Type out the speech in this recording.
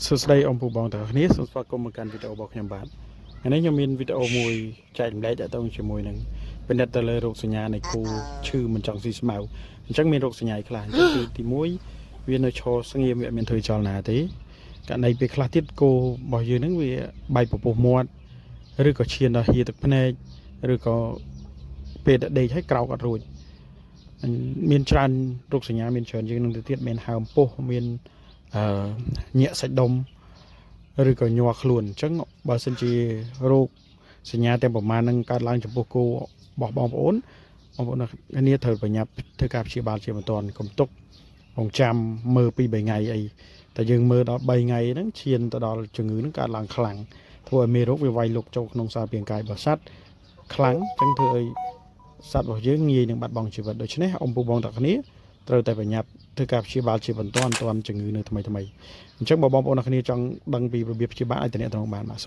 សួស្តីអ៊ំពូបងទាំងអស់គ្នាសូមស្វាគមន៍មកកាន់វីដេអូរបស់ខ្ញុំបាទថ្ងៃនេះខ្ញុំមានវីដេអូមួយចែករំលែកតទៅជាមួយនឹងពិនិត្យទៅលើរោគសញ្ញានៃគូឈឺមិនចង់ស៊ីស្មៅអញ្ចឹងមានរោគសញ្ញាខ្លះអញ្ចឹងគឺទី1វានៅឈរស្ងៀមវាអត់មានធ្វើចលនាទេករណីពេលខ្លះទៀតគោរបស់យើងហ្នឹងវាបែកពពុះមាត់ឬក៏ឈានដល់ហៀទឹកភ្នែកឬក៏ពេលដេកឲ្យក្រោកអត់រួចមានច្រើនរោគសញ្ញាមានច្រើនជាងនឹងទៅទៀតមានហើមពោះមានញាក់សាច់ដុំឬក៏ញ័រខ្លួនអញ្ចឹងបើសិនជារោគសញ្ញាទាំងប្រមាណនឹងកើតឡើងចំពោះគោរបស់បងប្អូនគ្នាត្រូវប្រញាប់ធ្វើការព្យាបាលជាបន្ទាន់កុំទុករងចាំមើល2 3ថ្ងៃអីតែយើងមើលដល់3ថ្ងៃហ្នឹងឈានទៅដល់ជំងឺហ្នឹងកើតឡើងខ្លាំងធ្វើឲ្យមេរោគវាវាយលុកចូលក្នុងសារពាង្គកាយរបស់សត្វខ្លាំងអញ្ចឹងធ្វើឲ្យសត្វរបស់យើងងាយនឹងបាត់បង់ជីវិតដូច្នេះអ៊ំពូបងទាំងគ្នាត្រូវតែប្រញាប់ធ្វើការព្យាបាលជាបន្ទាន់ជំងឺនៅថ្មីអញ្ចឹងបើបងប្អូនអ្នកគ្នាចង់ដឹងពីរបៀបព្យាបាលអាចតំណែងបានបាទ